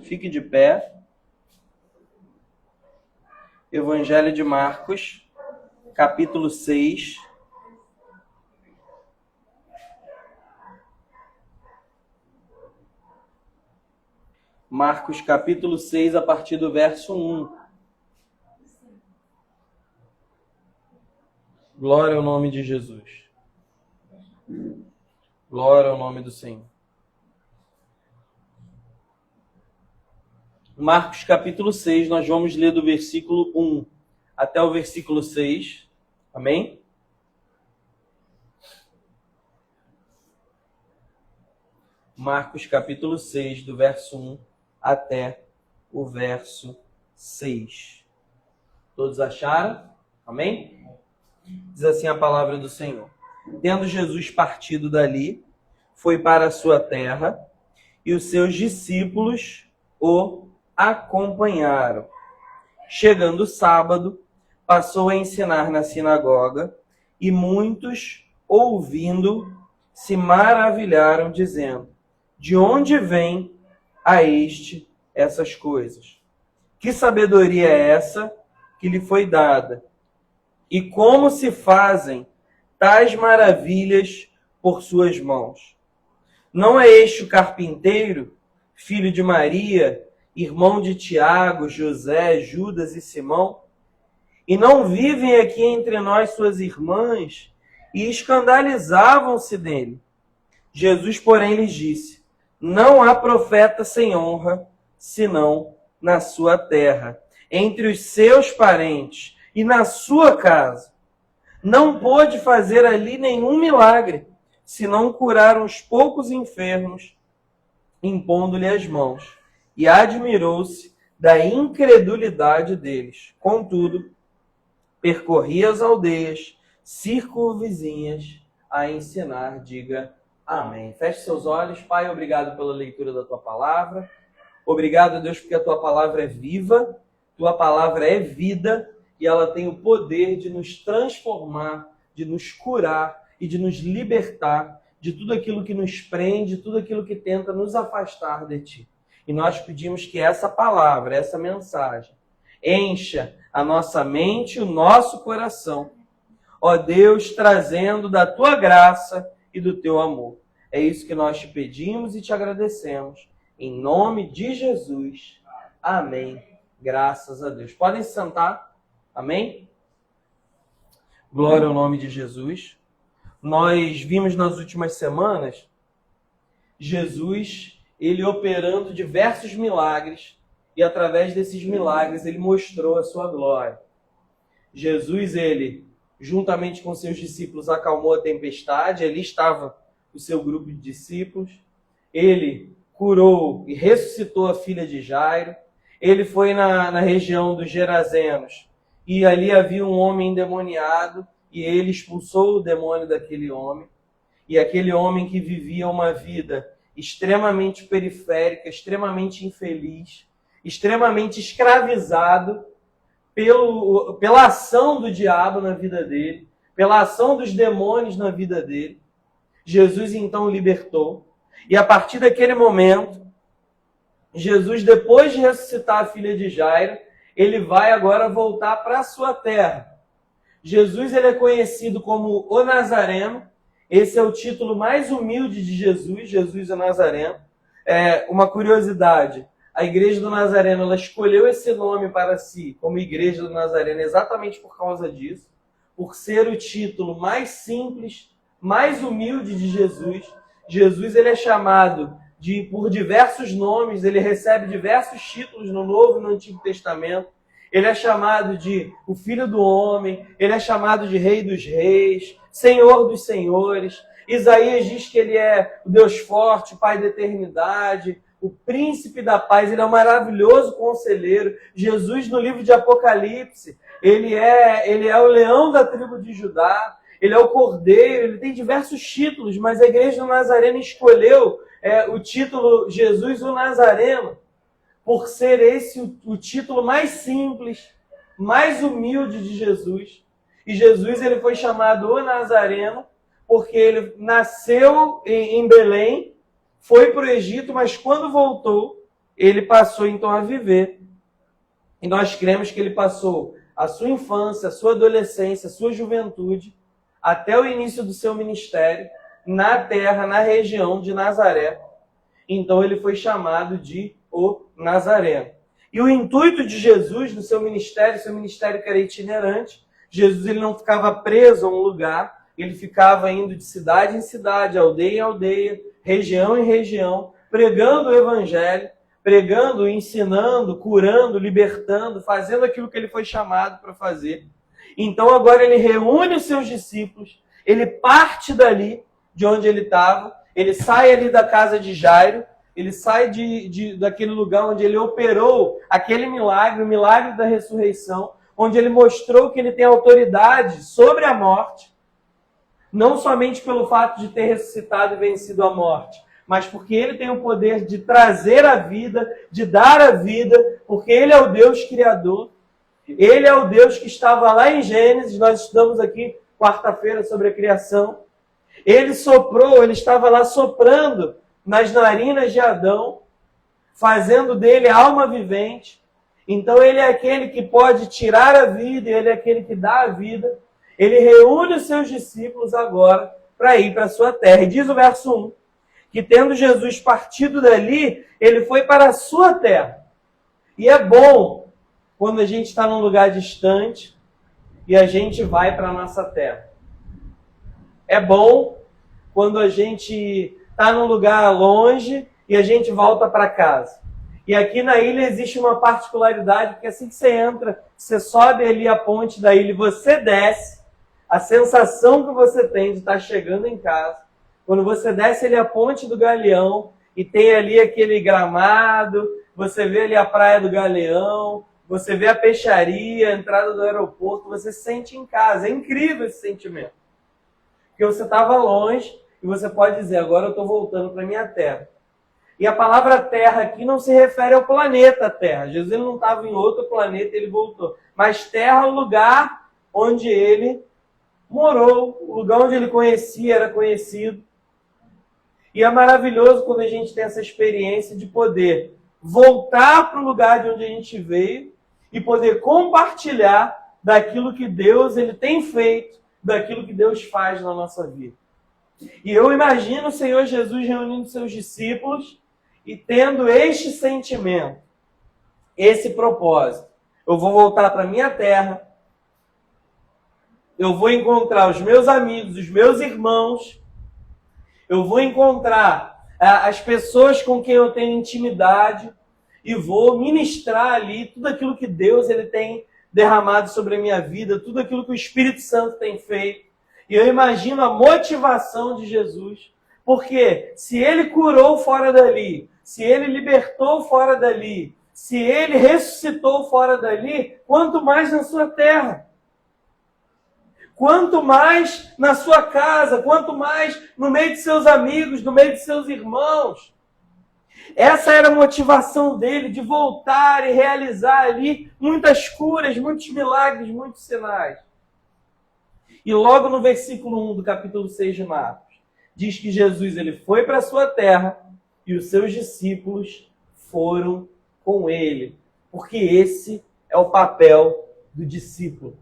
Fique de pé. Evangelho de Marcos, capítulo 6. Marcos, capítulo 6, a partir do verso 1. Glória ao nome de Jesus. Glória ao nome do Senhor. Marcos, capítulo 6, nós vamos ler do versículo 1 até o versículo 6. Amém? Marcos, capítulo 6, do verso 1 até o verso 6. Todos acharam? Amém? Diz assim a palavra do Senhor. Tendo Jesus partido dali, foi para a sua terra, e os seus discípulos o acompanharam. Chegando o sábado, passou a ensinar na sinagoga, e muitos, ouvindo, se maravilharam, dizendo: de onde vem a este essas coisas? Que sabedoria é essa que lhe foi dada? E como se fazem tais maravilhas por suas mãos? Não é este o carpinteiro, filho de Maria, irmão de Tiago, José, Judas e Simão? E não vivem aqui entre nós suas irmãs? E escandalizavam-se dele. Jesus, porém, lhes disse: não há profeta sem honra, senão na sua terra, entre os seus parentes e na sua casa. Não pôde fazer ali nenhum milagre, senão curar uns poucos enfermos, impondo-lhe as mãos. E admirou-se da incredulidade deles. Contudo, percorria as aldeias circunvizinhas a ensinar. Diga amém. Feche seus olhos. Pai, obrigado pela leitura da tua palavra. Obrigado, Deus, porque a tua palavra é viva, tua palavra é vida, e ela tem o poder de nos transformar, de nos curar e de nos libertar de tudo aquilo que nos prende, tudo aquilo que tenta nos afastar de ti. E nós pedimos que essa palavra, essa mensagem, encha a nossa mente e o nosso coração. Ó Deus, trazendo da tua graça e do teu amor. É isso que nós te pedimos e te agradecemos. Em nome de Jesus. Amém. Graças a Deus. Podem se sentar. Amém? Glória ao nome de Jesus. Nós vimos nas últimas semanas Jesus, ele operando diversos milagres, e através desses milagres ele mostrou a sua glória. Jesus, ele, juntamente com seus discípulos, acalmou a tempestade. Ali estava o seu grupo de discípulos. Ele curou e ressuscitou a filha de Jairo. Ele foi na região dos Gerazenos, e ali havia um homem endemoniado, e ele expulsou o demônio daquele homem. E aquele homem que vivia uma vida extremamente periférica, extremamente infeliz, extremamente escravizado pela ação do diabo na vida dele, pela ação dos demônios na vida dele. Jesus então o libertou. E a partir daquele momento, Jesus, depois de ressuscitar a filha de Jairo, ele vai agora voltar para a sua terra. Jesus, ele é conhecido como o Nazareno. Esse é o título mais humilde de Jesus, Jesus o Nazareno. Uma curiosidade, a Igreja do Nazareno, ela escolheu esse nome para si, como Igreja do Nazareno, exatamente por causa disso, por ser o título mais simples, mais humilde de Jesus. Jesus, ele é chamado por diversos nomes, ele recebe diversos títulos no Novo e no Antigo Testamento. Ele é chamado de o Filho do Homem, ele é chamado de Rei dos Reis, Senhor dos Senhores. Isaías diz que ele é o Deus forte, o Pai da eternidade, o Príncipe da paz, ele é um maravilhoso conselheiro. Jesus, no livro de Apocalipse, ele é o leão da tribo de Judá, ele é o Cordeiro, ele tem diversos títulos, mas a Igreja do Nazareno escolheu o título Jesus o Nazareno, por ser esse o título mais simples, mais humilde de Jesus. E Jesus, ele foi chamado o Nazareno porque ele nasceu em Belém, foi para o Egito, mas quando voltou, ele passou então a viver. E nós cremos que ele passou a sua infância, a sua adolescência, a sua juventude, até o início do seu ministério, na terra, na região de Nazaré. Então ele foi chamado de o Nazareno. E o intuito de Jesus no seu ministério que era itinerante, Jesus ele não ficava preso a um lugar, ele ficava indo de cidade em cidade, aldeia em aldeia, região em região, pregando o evangelho, pregando, ensinando, curando, libertando, fazendo aquilo que ele foi chamado para fazer. Então agora ele reúne os seus discípulos, ele parte dali, de onde ele estava, ele sai ali da casa de Jairo, ele sai daquele lugar onde ele operou aquele milagre, o milagre da ressurreição, onde ele mostrou que ele tem autoridade sobre a morte, não somente pelo fato de ter ressuscitado e vencido a morte, mas porque ele tem o poder de trazer a vida, de dar a vida, porque ele é o Deus Criador, ele é o Deus que estava lá em Gênesis, nós estudamos aqui quarta-feira sobre a criação, ele soprou, ele estava lá soprando nas narinas de Adão, fazendo dele alma vivente. Então ele é aquele que pode tirar a vida, ele é aquele que dá a vida. Ele reúne os seus discípulos agora para ir para a sua terra. E diz o verso 1, que tendo Jesus partido dali, ele foi para a sua terra. E é bom quando a gente está num lugar distante e a gente vai para a nossa terra. É bom quando a gente está num lugar longe e a gente volta para casa. E aqui na ilha existe uma particularidade, porque assim que você entra, você sobe ali a ponte da ilha e você desce, a sensação que você tem de estar chegando em casa, quando você desce ali a ponte do Galeão e tem ali aquele gramado, você vê ali a praia do Galeão, você vê a peixaria, a entrada do aeroporto, você se sente em casa. É incrível esse sentimento. Porque você estava longe e você pode dizer, agora eu estou voltando para a minha terra. E a palavra terra aqui não se refere ao planeta Terra. Jesus ele não estava em outro planeta, ele voltou. Mas terra é o lugar onde ele morou, o lugar onde ele conhecia, era conhecido. E é maravilhoso quando a gente tem essa experiência de poder voltar para o lugar de onde a gente veio e poder compartilhar daquilo que Deus ele tem feito, daquilo que Deus faz na nossa vida. E eu imagino o Senhor Jesus reunindo seus discípulos e tendo este sentimento, esse propósito. Eu vou voltar para a minha terra, eu vou encontrar os meus amigos, os meus irmãos, eu vou encontrar as pessoas com quem eu tenho intimidade e vou ministrar ali tudo aquilo que Deus ele tem derramado sobre a minha vida, tudo aquilo que o Espírito Santo tem feito. E eu imagino a motivação de Jesus, porque se ele curou fora dali, se ele libertou fora dali, se ele ressuscitou fora dali, quanto mais na sua terra. Quanto mais na sua casa, quanto mais no meio de seus amigos, no meio de seus irmãos. Essa era a motivação dele, de voltar e realizar ali muitas curas, muitos milagres, muitos sinais. E logo no versículo 1 do capítulo 6 de Marcos, diz que Jesus ele foi para a sua terra e os seus discípulos foram com ele. Porque esse é o papel do discípulo.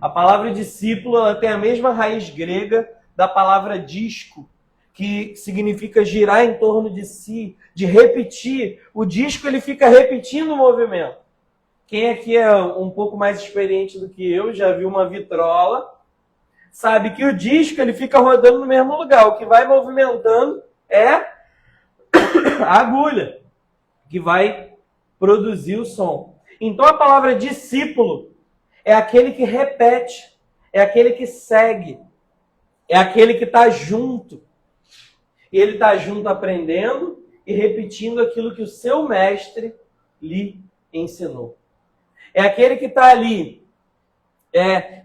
A palavra discípulo ela tem a mesma raiz grega da palavra disco, que significa girar em torno de si, de repetir. O disco ele fica repetindo o movimento. Quem aqui é um pouco mais experiente do que eu, já viu uma vitrola, sabe que o disco ele fica rodando no mesmo lugar. O que vai movimentando é a agulha, que vai produzir o som. Então a palavra discípulo é aquele que repete, é aquele que segue, é aquele que está junto. E ele está junto aprendendo e repetindo aquilo que o seu mestre lhe ensinou. É aquele que está ali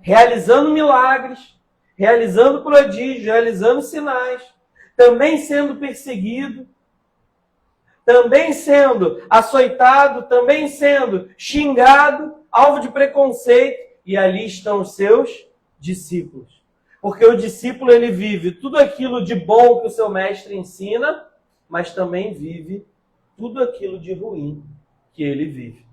realizando milagres, realizando prodígios, realizando sinais, também sendo perseguido, também sendo açoitado, também sendo xingado, alvo de preconceito, e ali estão os seus discípulos. Porque o discípulo ele vive tudo aquilo de bom que o seu mestre ensina, mas também vive tudo aquilo de ruim que ele vive.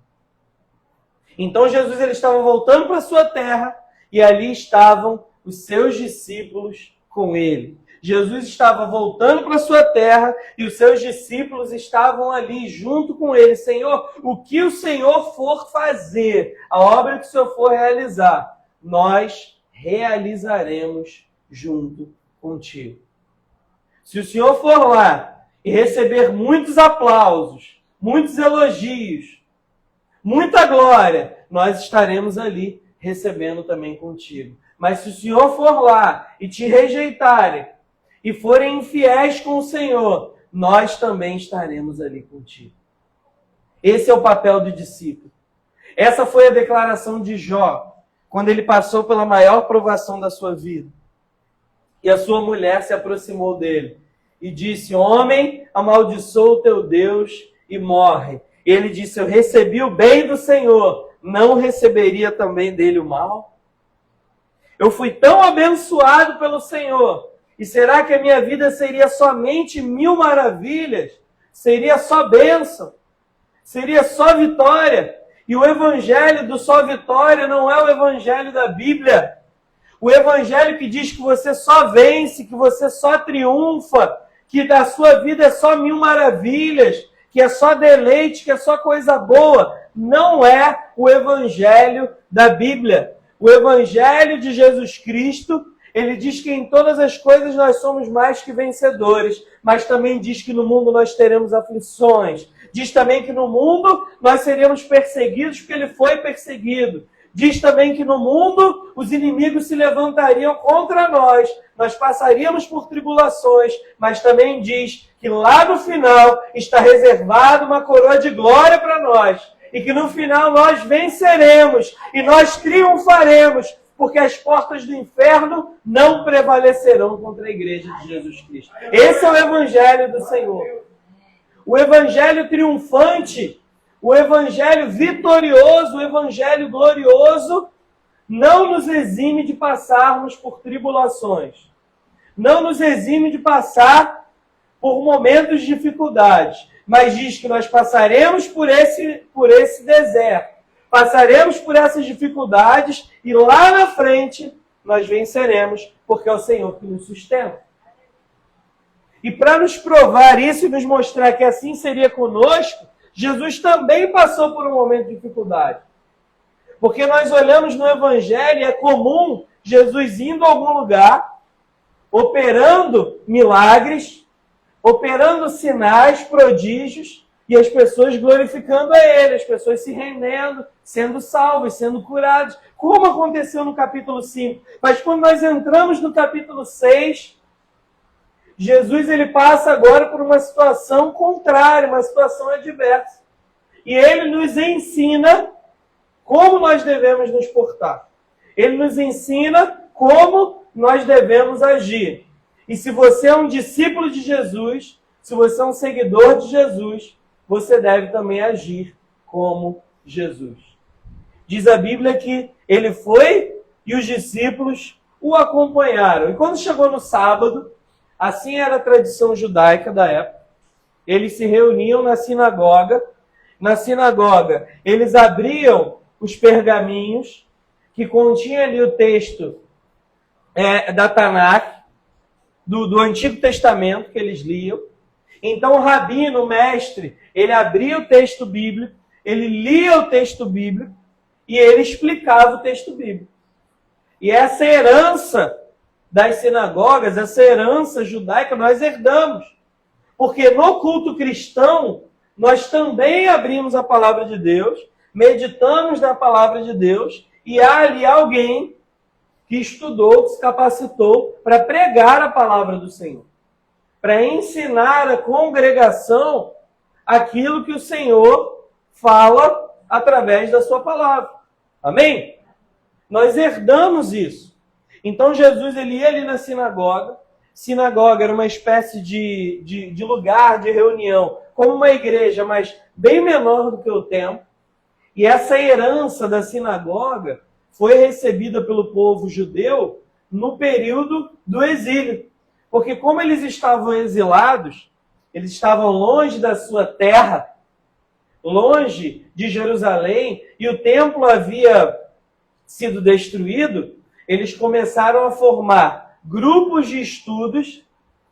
Então Jesus ele estava voltando para a sua terra e ali estavam os seus discípulos com ele. Jesus estava voltando para a sua terra e os seus discípulos estavam ali junto com ele. Senhor, o que o Senhor for fazer, a obra que o Senhor for realizar, nós realizaremos junto contigo. Se o Senhor for lá e receber muitos aplausos, muitos elogios, muita glória, nós estaremos ali recebendo também contigo. Mas se o Senhor for lá e te rejeitarem e forem infiéis com o Senhor, nós também estaremos ali contigo. Esse é o papel do discípulo. Essa foi a declaração de Jó, quando ele passou pela maior provação da sua vida. E a sua mulher se aproximou dele e disse: homem, amaldiçoa o teu Deus e morre. Ele disse: eu recebi o bem do Senhor, não receberia também dele o mal? Eu fui tão abençoado pelo Senhor, e será que a minha vida seria somente 1000 maravilhas? Seria só bênção? Seria só vitória? E o evangelho do só vitória não é o evangelho da Bíblia. O evangelho que diz que você só vence, que você só triunfa, que a sua vida é só 1000 maravilhas, que é só deleite, que é só coisa boa, não é o evangelho da Bíblia. O evangelho de Jesus Cristo, ele diz que em todas as coisas nós somos mais que vencedores, mas também diz que no mundo nós teremos aflições. Diz também que no mundo nós seremos perseguidos porque ele foi perseguido. Diz também que no mundo os inimigos se levantariam contra nós. Nós passaríamos por tribulações, mas também diz que lá no final está reservada uma coroa de glória para nós. E que no final nós venceremos e nós triunfaremos, porque as portas do inferno não prevalecerão contra a igreja de Jesus Cristo. Esse é o evangelho do Senhor. O evangelho triunfante, o evangelho vitorioso, o evangelho glorioso, não nos exime de passarmos por tribulações. Não nos exime de passar por momentos de dificuldade. Mas diz que nós passaremos por esse deserto. Passaremos por essas dificuldades e lá na frente nós venceremos, porque é o Senhor que nos sustenta. E para nos provar isso e nos mostrar que assim seria conosco, Jesus também passou por um momento de dificuldade. Porque nós olhamos no Evangelho e é comum Jesus indo a algum lugar, operando milagres, operando sinais, prodígios, e as pessoas glorificando a Ele, as pessoas se rendendo, sendo salvas, sendo curadas, como aconteceu no capítulo 5. Mas quando nós entramos no capítulo 6, Jesus ele passa agora por uma situação contrária, uma situação adversa. E Ele nos ensina como nós devemos nos portar. Ele nos ensina como nós devemos agir. E se você é um discípulo de Jesus, se você é um seguidor de Jesus, você deve também agir como Jesus. Diz a Bíblia que ele foi e os discípulos o acompanharam. E quando chegou no sábado, assim era a tradição judaica da época, eles se reuniam na sinagoga. Na sinagoga, eles abriam os pergaminhos que continham ali o texto da Tanakh, do Antigo Testamento que eles liam. Então o rabino, o mestre, ele abria o texto bíblico, ele lia o texto bíblico e ele explicava o texto bíblico. E essa herança das sinagogas, essa herança judaica, nós herdamos. Porque no culto cristão, nós também abrimos a palavra de Deus, meditamos na palavra de Deus e há ali alguém que estudou, que se capacitou para pregar a palavra do Senhor. Para ensinar a congregação aquilo que o Senhor fala através da sua palavra. Amém? Nós herdamos isso. Então Jesus ele ia ali na sinagoga. Sinagoga era uma espécie de lugar de reunião, como uma igreja, mas bem menor do que o templo. E essa herança da sinagoga foi recebida pelo povo judeu no período do exílio. Porque como eles estavam exilados, eles estavam longe da sua terra, longe de Jerusalém, e o templo havia sido destruído, eles começaram a formar grupos de estudos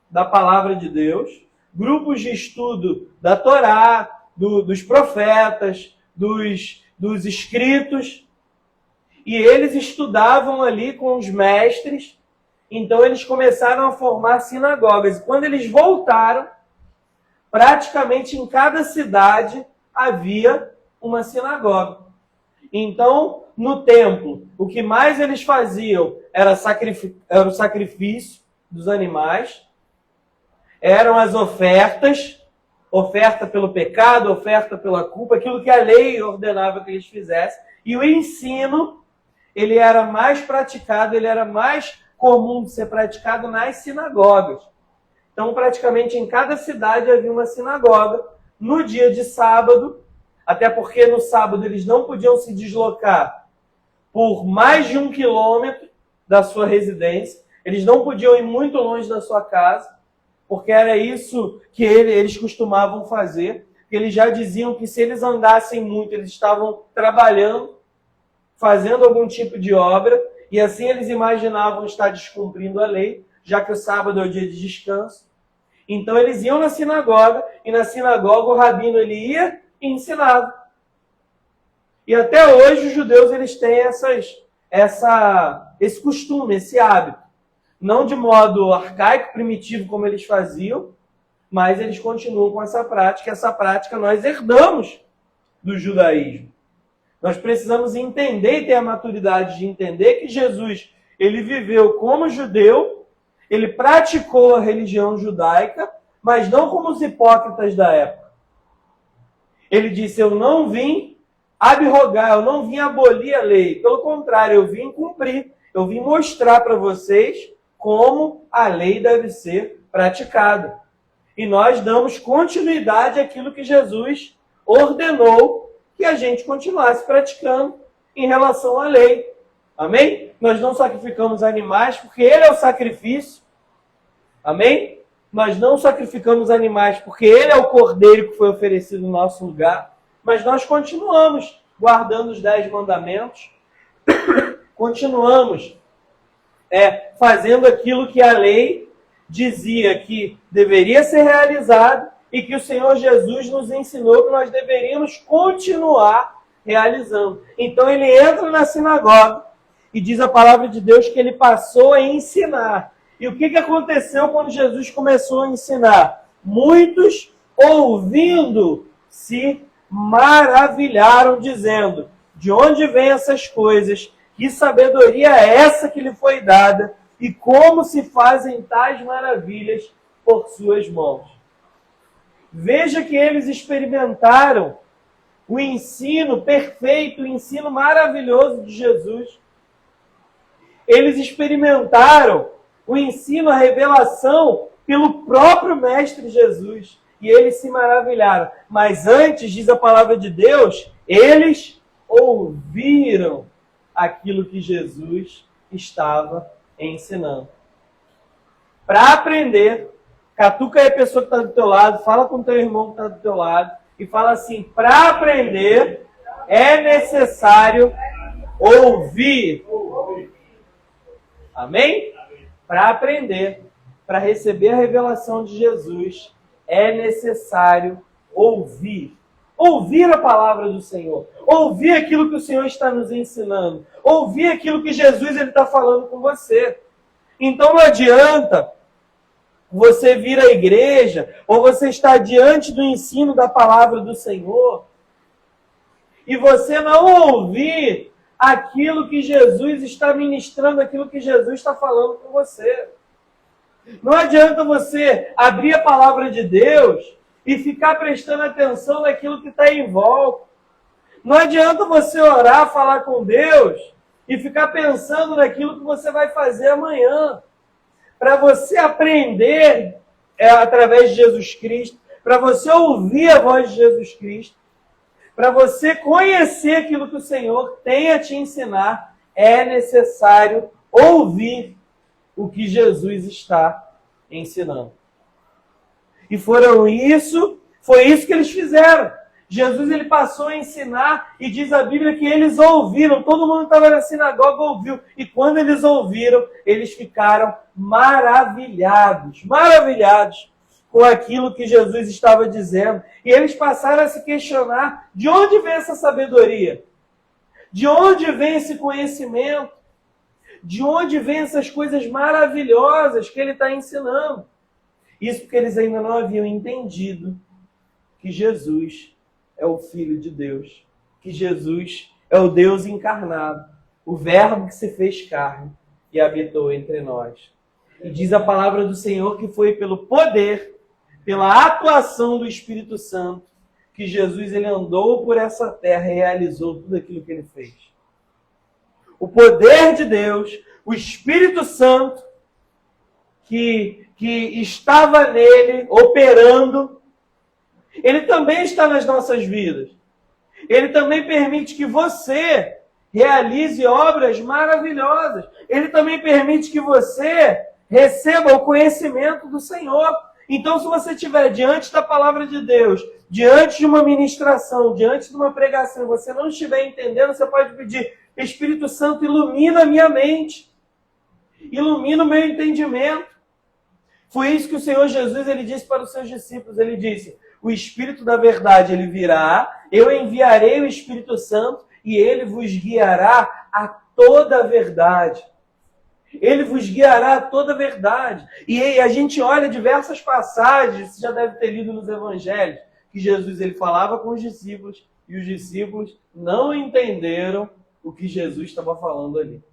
da palavra de Deus, grupos de estudo da Torá, dos profetas, dos escritos, e eles estudavam ali com os mestres. Então eles começaram a formar sinagogas. E quando eles voltaram, praticamente em cada cidade havia uma sinagoga. Então, no templo, o que mais eles faziam era o sacrifício dos animais, eram as ofertas, oferta pelo pecado, oferta pela culpa, aquilo que a lei ordenava que eles fizessem. E o ensino, ele era mais praticado, ele era mais comum de ser praticado nas sinagogas. Então, praticamente em cada cidade havia uma sinagoga. No dia de sábado, até porque no sábado eles não podiam se deslocar por mais de 1 quilômetro da sua residência, eles não podiam ir muito longe da sua casa, porque era isso que eles costumavam fazer. Eles já diziam que se eles andassem muito, eles estavam trabalhando, fazendo algum tipo de obra, e assim eles imaginavam estar descumprindo a lei, já que o sábado é o dia de descanso. Então eles iam na sinagoga, e na sinagoga o rabino ele ia e ensinava. E até hoje os judeus eles têm esse costume, esse hábito. Não de modo arcaico, primitivo como eles faziam, mas eles continuam com essa prática. Essa prática nós herdamos do judaísmo. Nós precisamos entender e ter a maturidade de entender que Jesus, ele viveu como judeu, ele praticou a religião judaica, mas não como os hipócritas da época. Ele disse, eu não vim abrogar, eu não vim abolir a lei. Pelo contrário, eu vim cumprir. Eu vim mostrar para vocês como a lei deve ser praticada. E nós damos continuidade àquilo que Jesus ordenou que a gente continuasse praticando em relação à lei. Amém? Nós não sacrificamos animais porque ele é o sacrifício. Amém? Nós não sacrificamos animais porque ele é o cordeiro que foi oferecido no nosso lugar. Mas nós continuamos guardando os 10 mandamentos. Continuamos fazendo aquilo que a lei dizia que deveria ser realizado e que o Senhor Jesus nos ensinou que nós deveríamos continuar realizando. Então ele entra na sinagoga e diz a palavra de Deus que ele passou a ensinar. E o que aconteceu quando Jesus começou a ensinar? Muitos, ouvindo, se maravilharam, dizendo, de onde vêm essas coisas? Que sabedoria é essa que lhe foi dada? E como se fazem tais maravilhas por suas mãos? Veja que eles experimentaram o ensino perfeito, o ensino maravilhoso de Jesus. Eles experimentaram o ensino, a revelação pelo próprio Mestre Jesus. E eles se maravilharam. Mas antes, diz a palavra de Deus, eles ouviram aquilo que Jesus estava ensinando. Para aprender, catuca aí a pessoa que está do teu lado, fala com o teu irmão que está do teu lado e fala assim, para aprender é necessário ouvir. Amém? Para aprender, para receber a revelação de Jesus, é necessário ouvir. Ouvir a palavra do Senhor. Ouvir aquilo que o Senhor está nos ensinando. Ouvir aquilo que Jesus está falando com você. Então não adianta você vir à igreja ou você estar diante do ensino da palavra do Senhor e você não ouvir aquilo que Jesus está ministrando, aquilo que Jesus está falando com você. Não adianta você abrir a palavra de Deus e ficar prestando atenção naquilo que está em volta. Não adianta você orar, falar com Deus e ficar pensando naquilo que você vai fazer amanhã. Para você aprender através de Jesus Cristo, para você ouvir a voz de Jesus Cristo, para você conhecer aquilo que o Senhor tem a te ensinar, é necessário ouvir o que Jesus está ensinando. E foi isso que eles fizeram. Jesus ele passou a ensinar e diz a Bíblia que eles ouviram, todo mundo estava na sinagoga ouviu. E quando eles ouviram, eles ficaram maravilhados com aquilo que Jesus estava dizendo. E eles passaram a se questionar, de onde vem essa sabedoria? De onde vem esse conhecimento? De onde vem essas coisas maravilhosas que ele está ensinando? Isso porque eles ainda não haviam entendido que Jesus é o Filho de Deus, que Jesus é o Deus encarnado, o Verbo que se fez carne e habitou entre nós. E diz a palavra do Senhor que foi pelo poder, pela atuação do Espírito Santo, que Jesus ele andou por essa terra e realizou tudo aquilo que ele fez. O poder de Deus, o Espírito Santo, que estava nele, operando, ele também está nas nossas vidas. Ele também permite que você realize obras maravilhosas. Ele também permite que você receba o conhecimento do Senhor. Então, se você estiver diante da palavra de Deus, diante de uma ministração, diante de uma pregação, você não estiver entendendo, você pode pedir: Espírito Santo, ilumina a minha mente, ilumina o meu entendimento. Foi isso que o Senhor Jesus ele disse para os seus discípulos. Ele disse: o Espírito da verdade ele virá, eu enviarei o Espírito Santo e ele vos guiará a toda a verdade. Ele vos guiará a toda a verdade. E a gente olha diversas passagens, você já deve ter lido nos evangelhos, que Jesus ele falava com os discípulos e os discípulos não entenderam o que Jesus estava falando ali.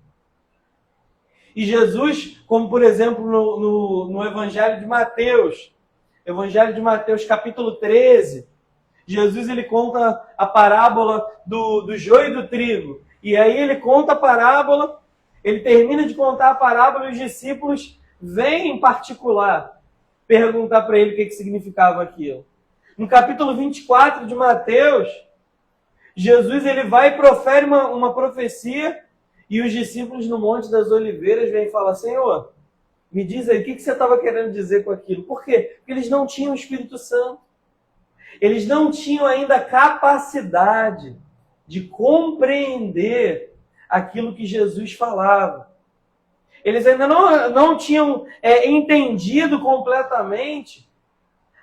E Jesus, como por exemplo no Evangelho de Mateus, capítulo 13, Jesus ele conta a parábola do joio e do trigo. E aí ele conta a parábola, ele termina de contar a parábola e os discípulos vêm em particular perguntar para ele o que significava aquilo. No capítulo 24 de Mateus, Jesus ele vai e profere uma profecia e os discípulos no Monte das Oliveiras vêm falar: Senhor, me diz aí, o que você estava querendo dizer com aquilo? Por quê? Porque eles não tinham o Espírito Santo. Eles não tinham ainda a capacidade de compreender aquilo que Jesus falava. Eles ainda não tinham entendido completamente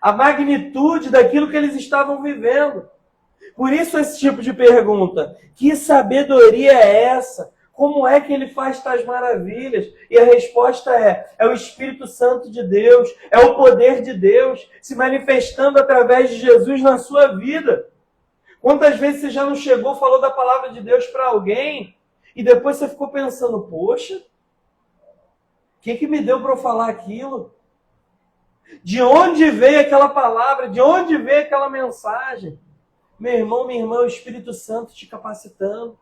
a magnitude daquilo que eles estavam vivendo. Por isso esse tipo de pergunta: que sabedoria é essa? Como é que ele faz tais maravilhas? E a resposta é o Espírito Santo de Deus, é o poder de Deus se manifestando através de Jesus na sua vida. Quantas vezes você já não chegou, falou da palavra de Deus para alguém e depois você ficou pensando: poxa, o que me deu para eu falar aquilo? De onde veio aquela palavra? De onde veio aquela mensagem? Meu irmão, minha irmã, é o Espírito Santo te capacitando.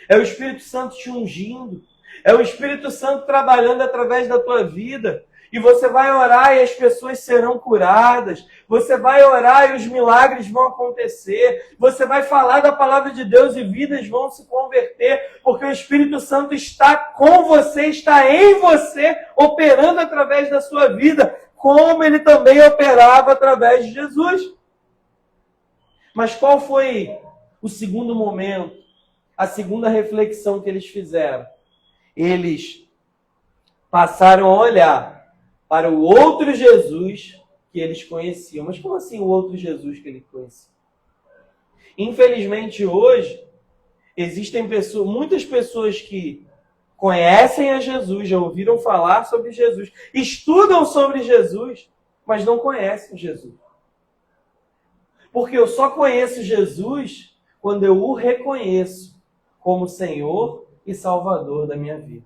É o Espírito Santo te ungindo. É o Espírito Santo trabalhando através da tua vida. E você vai orar e as pessoas serão curadas. Você vai orar e os milagres vão acontecer. Você vai falar da palavra de Deus e vidas vão se converter. Porque o Espírito Santo está com você, está em você, operando através da sua vida, como ele também operava através de Jesus. Mas qual foi o segundo momento? A segunda reflexão que eles fizeram? Eles passaram a olhar para o outro Jesus que eles conheciam. Mas como assim o outro Jesus que eles conheciam? Infelizmente hoje, existem muitas pessoas que conhecem a Jesus, já ouviram falar sobre Jesus, estudam sobre Jesus, mas não conhecem Jesus. Porque eu só conheço Jesus quando eu o reconheço como Senhor e Salvador da minha vida.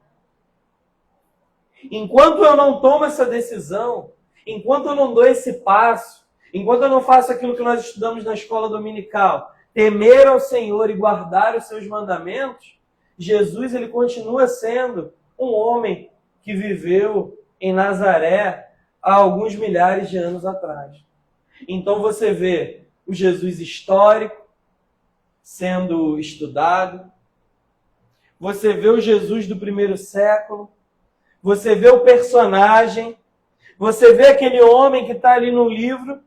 Enquanto eu não tomo essa decisão, enquanto eu não dou esse passo, enquanto eu não faço aquilo que nós estudamos na escola dominical, temer ao Senhor e guardar os seus mandamentos, Jesus ele continua sendo um homem que viveu em Nazaré há alguns milhares de anos atrás. Então você vê o Jesus histórico sendo estudado, você vê o Jesus do primeiro século, você vê o personagem, Você vê aquele homem que está ali no livro,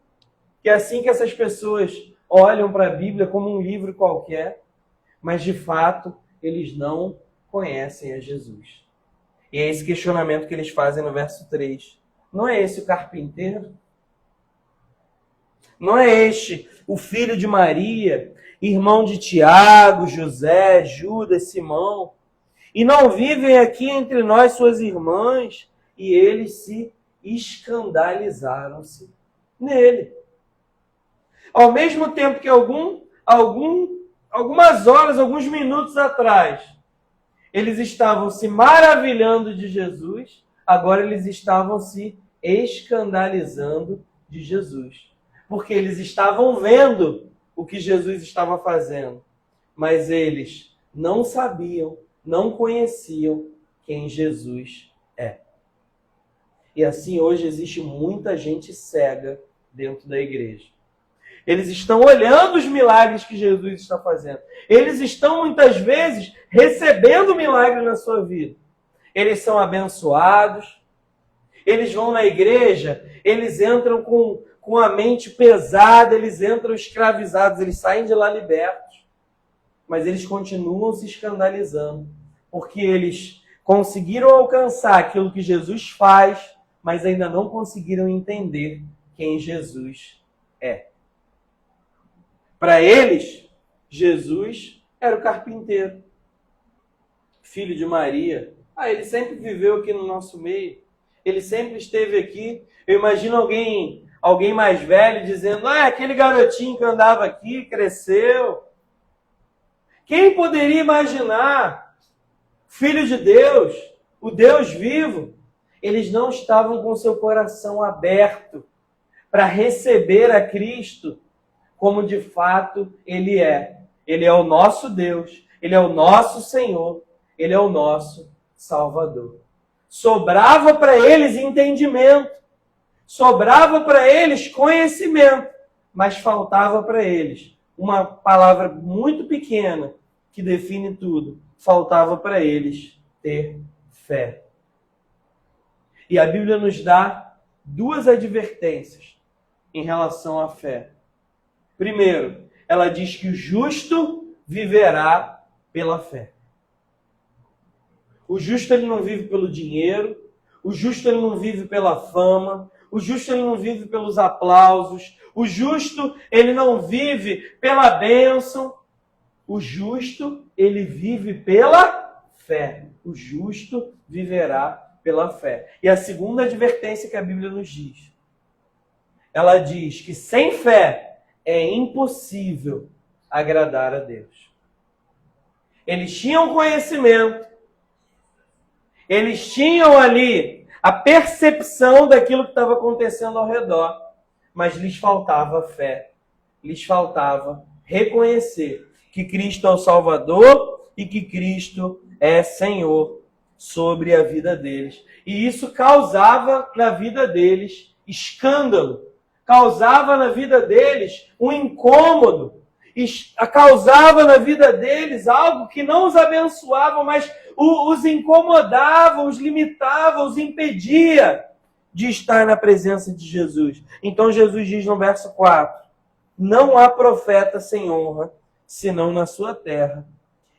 que é assim que essas pessoas olham para a Bíblia como um livro qualquer, mas de fato eles não conhecem a Jesus. E é esse questionamento que eles fazem no verso 3. Não é esse o carpinteiro? Não é este o filho de Maria, irmão de Tiago, José, Judas, Simão? E não vivem aqui entre nós suas irmãs? E eles se escandalizaram-se nele. Ao mesmo tempo que algumas horas, alguns minutos atrás, eles estavam se maravilhando de Jesus, agora eles estavam se escandalizando de Jesus. Porque eles estavam vendo o que Jesus estava fazendo, mas eles não sabiam, não conheciam quem Jesus é. E assim hoje existe muita gente cega dentro da igreja. Eles estão olhando os milagres que Jesus está fazendo. Eles estão, muitas vezes, recebendo milagre na sua vida. Eles são abençoados. Eles vão na igreja, eles entram com a mente pesada, eles entram escravizados, eles saem de lá libertos. Mas eles continuam se escandalizando, porque eles conseguiram alcançar aquilo que Jesus faz, mas ainda não conseguiram entender quem Jesus é. Para eles, Jesus era o carpinteiro, filho de Maria. Ele sempre viveu aqui no nosso meio. Ele sempre esteve aqui. Eu imagino alguém mais velho dizendo, aquele garotinho que andava aqui, cresceu. Quem poderia imaginar? Filho de Deus, o Deus vivo. Eles não estavam com seu coração aberto para receber a Cristo como de fato Ele é. Ele é o nosso Deus, Ele é o nosso Senhor, Ele é o nosso Salvador. Sobrava para eles entendimento, sobrava para eles conhecimento, mas faltava para eles uma palavra muito pequena que define tudo. Faltava para eles ter fé. E a Bíblia nos dá duas advertências em relação à fé. Primeiro, ela diz que o justo viverá pela fé. O justo ele não vive pelo dinheiro, o justo ele não vive pela fama, o justo ele não vive pelos aplausos, o justo ele não vive pela bênção, o justo ele vive pela fé. O justo viverá pela fé. E a segunda advertência que a Bíblia nos diz, ela diz que sem fé é impossível agradar a Deus. Eles tinham conhecimento, eles tinham ali a percepção daquilo que estava acontecendo ao redor, mas lhes faltava fé, lhes faltava reconhecer que Cristo é o Salvador e que Cristo é Senhor sobre a vida deles. E isso causava na vida deles escândalo, causava na vida deles um incômodo, causava na vida deles algo que não os abençoava, mas os incomodava, os limitava, os impedia de estar na presença de Jesus. Então Jesus diz no verso 4, não há profeta sem honra, senão na sua terra,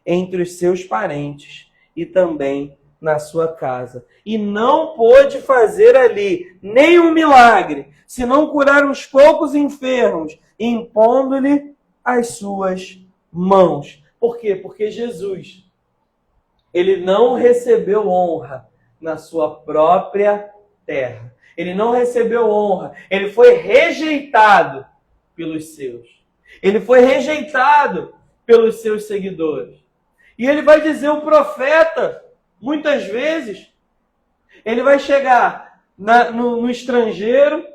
entre os seus parentes e também na sua casa. E não pôde fazer ali nenhum milagre, senão curar uns poucos enfermos, impondo-lhe as suas mãos. Por quê? Porque Jesus, ele não recebeu honra na sua própria terra. Ele não recebeu honra. Ele foi rejeitado pelos seus. Ele foi rejeitado pelos seus seguidores. E ele vai dizer, o profeta, muitas vezes, ele vai chegar no estrangeiro,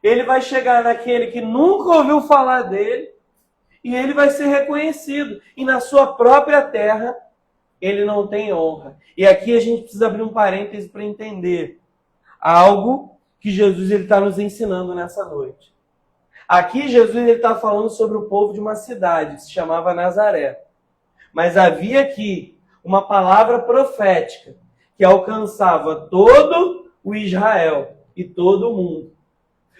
ele vai chegar naquele que nunca ouviu falar dele, e ele vai ser reconhecido. E na sua própria terra, ele não tem honra. E aqui a gente precisa abrir um parêntese para entender algo que Jesus está nos ensinando nessa noite. Aqui Jesus está falando sobre o povo de uma cidade, que se chamava Nazaré. Mas havia aqui uma palavra profética que alcançava todo o Israel. e todo mundo.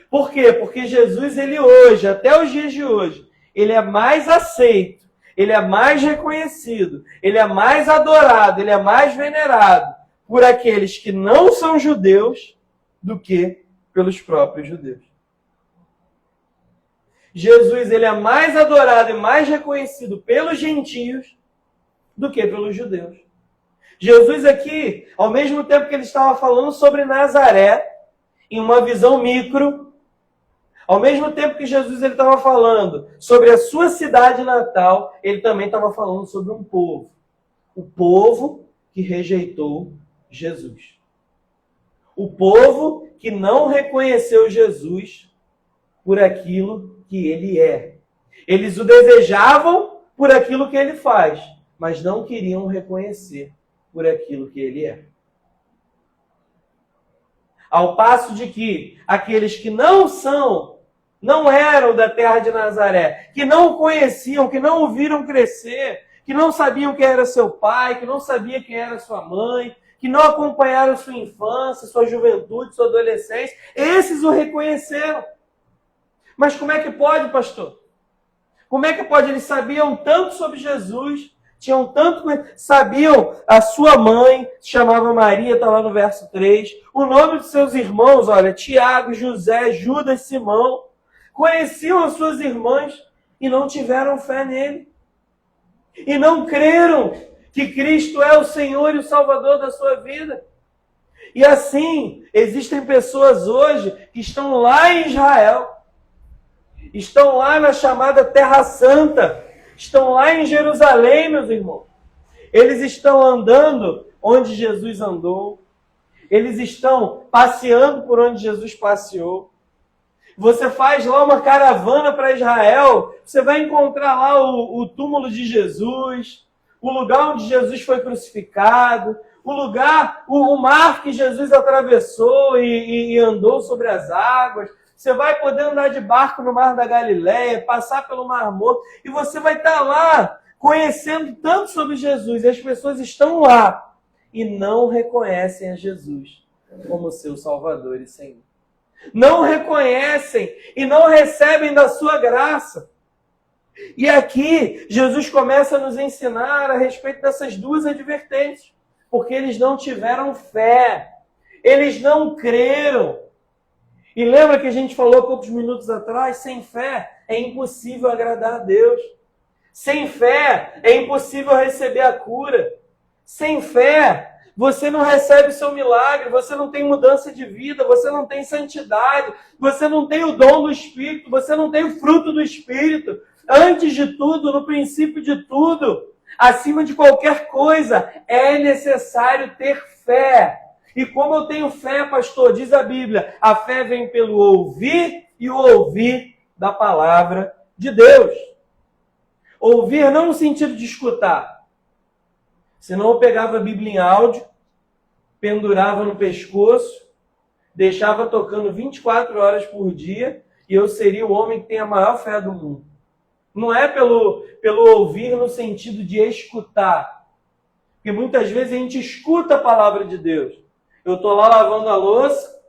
Por quê? Porque Jesus, ele hoje, até os dias de hoje, ele é mais aceito, ele é mais reconhecido, ele é mais adorado, ele é mais venerado por aqueles que não são judeus do que pelos próprios judeus. Jesus, ele é mais adorado e mais reconhecido pelos gentios do que pelos judeus. Jesus aqui, ao mesmo tempo que ele estava falando sobre Nazaré, em uma visão micro, ao mesmo tempo que Jesus ele estava falando sobre a sua cidade natal, ele também estava falando sobre um povo. O povo que rejeitou Jesus. O povo que não reconheceu Jesus por aquilo que ele é. Eles o desejavam por aquilo que ele faz, mas não queriam reconhecer por aquilo que ele é. Ao passo de que aqueles que não eram da terra de Nazaré, que não o conheciam, que não o viram crescer, que não sabiam quem era seu pai, que não sabia quem era sua mãe, que não acompanharam sua infância, sua juventude, sua adolescência, esses o reconheceram. Mas como é que pode, pastor? Como é que pode? Eles sabiam tanto sobre Jesus, sabiam a sua mãe, se chamava Maria, está lá no verso 3, o nome dos seus irmãos, olha, Tiago, José, Judas, Simão, conheciam as suas irmãs e não tiveram fé nele. E não creram que Cristo é o Senhor e o Salvador da sua vida. E assim, existem pessoas hoje que estão lá em Israel, estão lá na chamada Terra Santa, estão lá em Jerusalém, meus irmãos. Eles estão andando onde Jesus andou. Eles estão passeando por onde Jesus passeou. Você faz lá uma caravana para Israel, você vai encontrar lá o túmulo de Jesus, o lugar onde Jesus foi crucificado, o mar que Jesus atravessou e andou sobre as águas. Você vai poder andar de barco no Mar da Galileia, passar pelo Mar Morto, e você vai estar lá conhecendo tanto sobre Jesus. E as pessoas estão lá e não reconhecem a Jesus como seu Salvador e Senhor. Não reconhecem e não recebem da sua graça. E aqui, Jesus começa a nos ensinar a respeito dessas duas advertências. Porque eles não tiveram fé. Eles não creram. E lembra que a gente falou poucos minutos atrás? Sem fé é impossível agradar a Deus. Sem fé é impossível receber a cura. Sem fé, você não recebe o seu milagre, você não tem mudança de vida, você não tem santidade, você não tem o dom do Espírito, você não tem o fruto do Espírito. Antes de tudo, no princípio de tudo, acima de qualquer coisa, é necessário ter fé. E como eu tenho fé, pastor, diz a Bíblia, a fé vem pelo ouvir e o ouvir da palavra de Deus. Ouvir não no sentido de escutar. Senão eu pegava a Bíblia em áudio, pendurava no pescoço, deixava tocando 24 horas por dia e eu seria o homem que tem a maior fé do mundo. Não é pelo ouvir no sentido de escutar. Porque muitas vezes a gente escuta a palavra de Deus. Eu estou lá lavando a louça,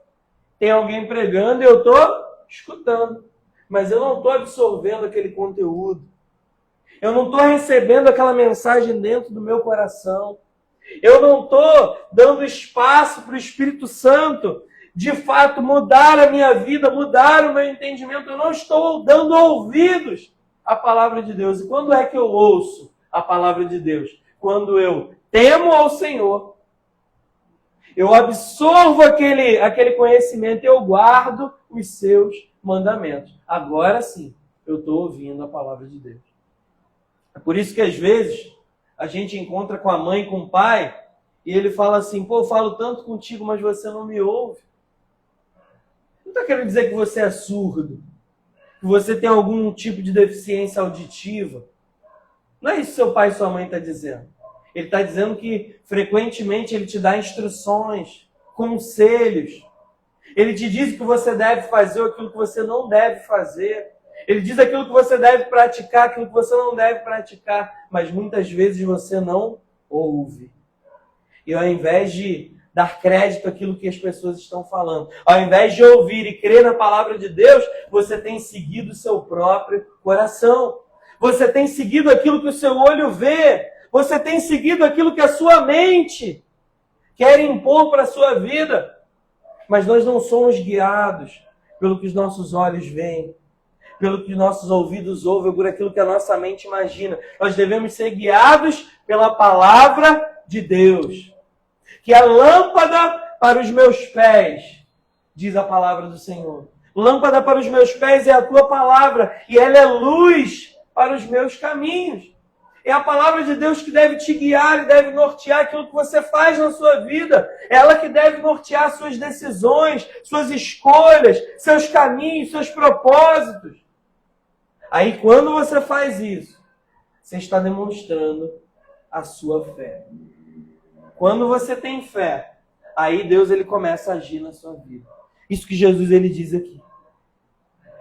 tem alguém pregando e eu estou escutando. Mas eu não estou absorvendo aquele conteúdo. Eu não estou recebendo aquela mensagem dentro do meu coração. Eu não estou dando espaço para o Espírito Santo, de fato, mudar a minha vida, mudar o meu entendimento. Eu não estou dando ouvidos à palavra de Deus. E quando é que eu ouço a palavra de Deus? Quando eu temo ao Senhor, eu absorvo aquele conhecimento e eu guardo os seus mandamentos. Agora sim, eu estou ouvindo a palavra de Deus. É por isso que às vezes a gente encontra com a mãe, com o pai, e ele fala assim, pô, eu falo tanto contigo, mas você não me ouve. Não está querendo dizer que você é surdo, que você tem algum tipo de deficiência auditiva. Não é isso que seu pai e sua mãe estão dizendo. Ele está dizendo que frequentemente ele te dá instruções, conselhos. Ele te diz o que você deve fazer ou aquilo que você não deve fazer. Ele diz aquilo que você deve praticar, aquilo que você não deve praticar. Mas muitas vezes você não ouve. E ao invés de dar crédito àquilo que as pessoas estão falando. Ao invés de ouvir e crer na palavra de Deus, você tem seguido o seu próprio coração. Você tem seguido aquilo que o seu olho vê. Você tem seguido aquilo que a sua mente quer impor para a sua vida. Mas nós não somos guiados pelo que os nossos olhos veem, pelo que nossos ouvidos ouvem, por aquilo que a nossa mente imagina. Nós devemos ser guiados pela palavra de Deus. Que a lâmpada para os meus pés, diz a palavra do Senhor. Lâmpada para os meus pés é a tua palavra, e ela é luz para os meus caminhos. É a palavra de Deus que deve te guiar e deve nortear aquilo que você faz na sua vida. É ela que deve nortear suas decisões, suas escolhas, seus caminhos, seus propósitos. Aí, quando você faz isso, você está demonstrando a sua fé. Quando você tem fé, aí Deus ele começa a agir na sua vida. Isso que Jesus ele diz aqui.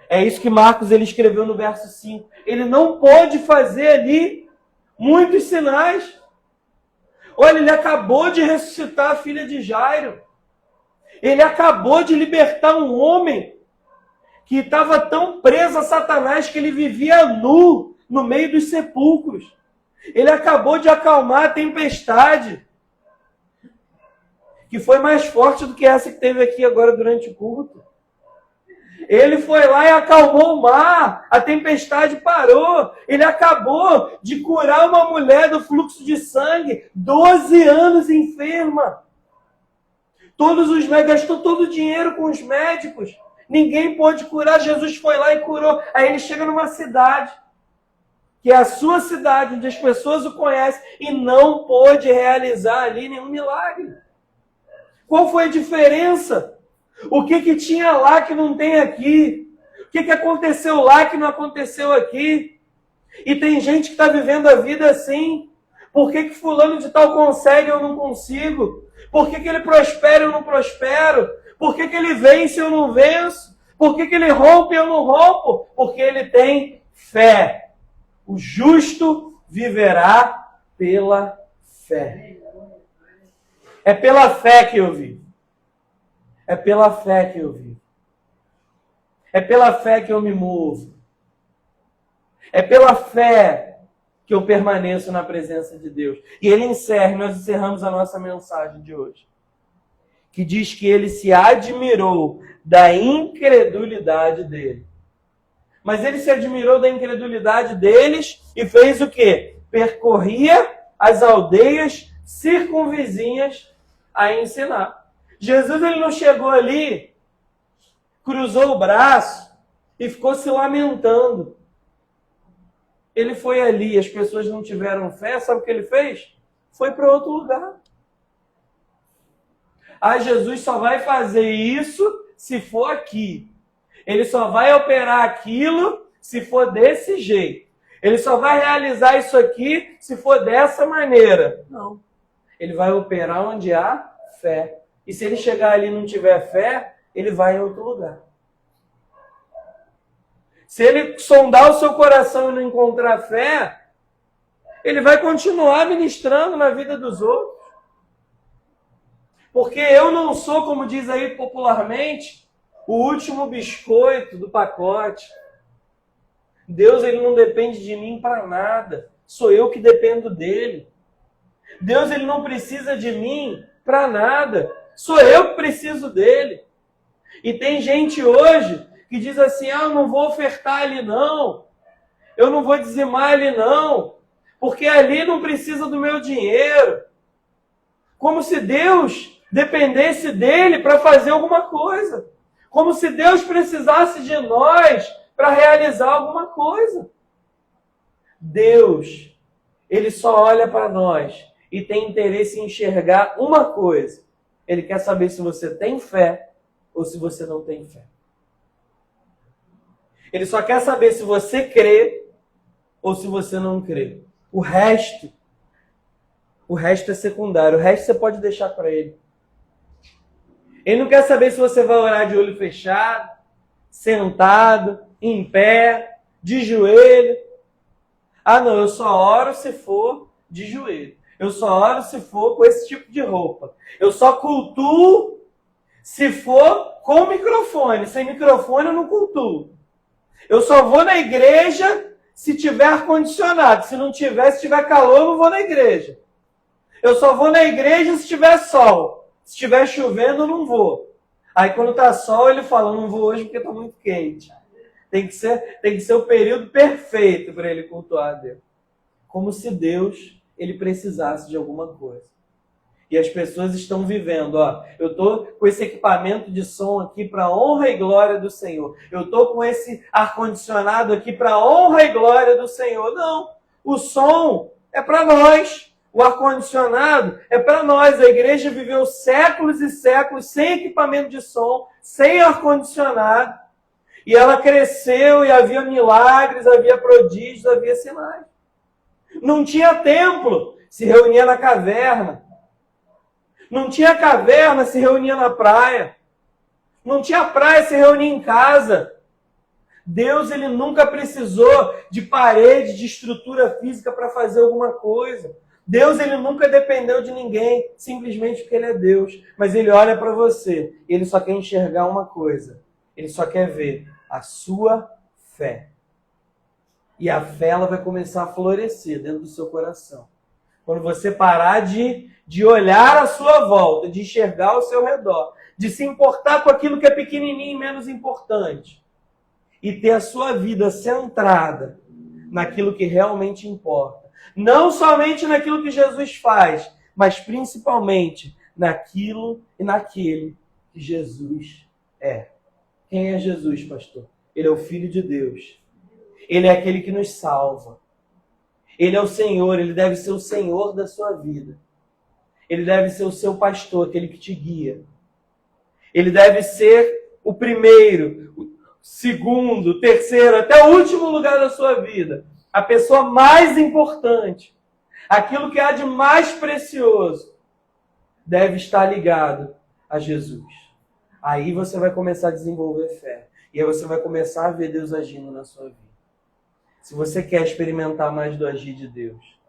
É isso que Marcos ele escreveu no verso 5. Ele não pôde fazer ali muitos sinais. Olha, ele acabou de ressuscitar a filha de Jairo. Ele acabou de libertar um homem que estava tão preso a Satanás que ele vivia nu no meio dos sepulcros. Ele acabou de acalmar a tempestade, que foi mais forte do que essa que teve aqui agora durante o culto. Ele foi lá e acalmou o mar, a tempestade parou. Ele acabou de curar uma mulher do fluxo de sangue, 12 anos enferma. Todos os médicos, gastou todo o dinheiro com os médicos. Ninguém pôde curar, Jesus foi lá e curou. Aí ele chega numa cidade, que é a sua cidade, onde as pessoas o conhecem, e não pôde realizar ali nenhum milagre. Qual foi a diferença? O que tinha lá que não tem aqui? O que aconteceu lá que não aconteceu aqui? E tem gente que está vivendo a vida assim. Por que fulano de tal consegue e eu não consigo? Por que ele prospera e eu não prospero? Por que ele vence e eu não venço? Por que ele rompe e eu não rompo? Porque ele tem fé. O justo viverá pela fé. É pela fé que eu vivo. É pela fé que eu vivo. É pela fé que eu me movo. É pela fé que eu permaneço na presença de Deus. E ele encerra, nós encerramos a nossa mensagem de hoje, que diz que ele se admirou da incredulidade dele. Mas ele se admirou da incredulidade deles e fez o quê? Percorria as aldeias circunvizinhas a ensinar. Jesus ele não chegou ali, cruzou o braço e ficou se lamentando. Ele foi ali, as pessoas não tiveram fé, sabe o que ele fez? Foi para outro lugar. Ah, Jesus só vai fazer isso se for aqui. Ele só vai operar aquilo se for desse jeito. Ele só vai realizar isso aqui se for dessa maneira. Não. Ele vai operar onde há fé. E se ele chegar ali e não tiver fé, ele vai em outro lugar. Se ele sondar o seu coração e não encontrar fé, ele vai continuar ministrando na vida dos outros. Porque eu não sou, como diz aí popularmente, o último biscoito do pacote. Deus ele não depende de mim para nada. Sou eu que dependo dele. Deus ele não precisa de mim para nada. Sou eu que preciso dele. E tem gente hoje que diz assim, eu não vou ofertar ali não. Eu não vou dizimar ali não. Porque ali não precisa do meu dinheiro. Como se Deus dependesse dele para fazer alguma coisa. Como se Deus precisasse de nós para realizar alguma coisa. Deus, ele só olha para nós e tem interesse em enxergar uma coisa. Ele quer saber se você tem fé ou se você não tem fé. Ele só quer saber se você crê ou se você não crê. O resto é secundário. O resto você pode deixar para ele. Ele não quer saber se você vai orar de olho fechado, sentado, em pé, de joelho. Ah, não, eu só oro se for de joelho. Eu só oro se for com esse tipo de roupa. Eu só cultuo se for com microfone. Sem microfone eu não cultuo. Eu só vou na igreja se tiver ar-condicionado. Se não tiver, se tiver calor, eu não vou na igreja. Eu só vou na igreja se tiver sol. Se estiver chovendo, eu não vou. Aí quando tá sol, ele fala, não vou hoje porque tá muito quente. Tem que ser o período perfeito para ele cultuar a Deus. Como se Deus ele precisasse de alguma coisa. E as pessoas estão vivendo, eu estou com esse equipamento de som aqui para a honra e glória do Senhor. Eu estou com esse ar-condicionado aqui para a honra e glória do Senhor. Não, o som é para nós. O ar-condicionado é para nós. A igreja viveu séculos e séculos sem equipamento de som, sem ar-condicionado. E ela cresceu e havia milagres, havia prodígios, havia sinais. Não tinha templo, se reunia na caverna. Não tinha caverna, se reunia na praia. Não tinha praia, se reunia em casa. Deus ele nunca precisou de parede, de estrutura física para fazer alguma coisa. Deus ele nunca dependeu de ninguém, simplesmente porque ele é Deus. Mas ele olha para você e ele só quer enxergar uma coisa. Ele só quer ver a sua fé. E a fé ela vai começar a florescer dentro do seu coração. Quando você parar de olhar à sua volta, de enxergar ao seu redor, de se importar com aquilo que é pequenininho e menos importante, e ter a sua vida centrada naquilo que realmente importa. Não somente naquilo que Jesus faz, mas principalmente naquilo e naquele que Jesus é. Quem é Jesus, pastor? Ele é o Filho de Deus. Ele é aquele que nos salva. Ele é o Senhor, ele deve ser o Senhor da sua vida. Ele deve ser o seu pastor, aquele que te guia. Ele deve ser o primeiro, o segundo, o terceiro, até o último lugar da sua vida. A pessoa mais importante, aquilo que há de mais precioso, deve estar ligado a Jesus. Aí você vai começar a desenvolver fé. E aí você vai começar a ver Deus agindo na sua vida. Se você quer experimentar mais do agir de Deus,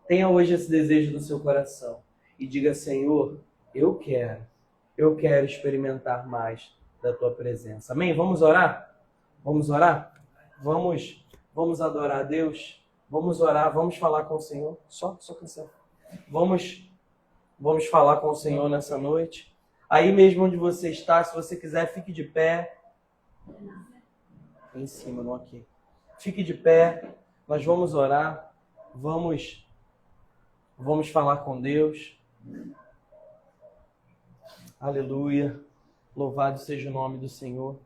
tenha hoje esse desejo no seu coração. E diga, Senhor, eu quero experimentar mais da Tua presença. Amém? Vamos orar? Vamos orar? Vamos adorar a Deus? Vamos orar, vamos falar com o Senhor. Só cancela. Vamos falar com o Senhor nessa noite. Aí mesmo onde você está, se você quiser, fique de pé. Em cima, não aqui. Fique de pé. Nós vamos orar. Vamos falar com Deus. Aleluia. Louvado seja o nome do Senhor.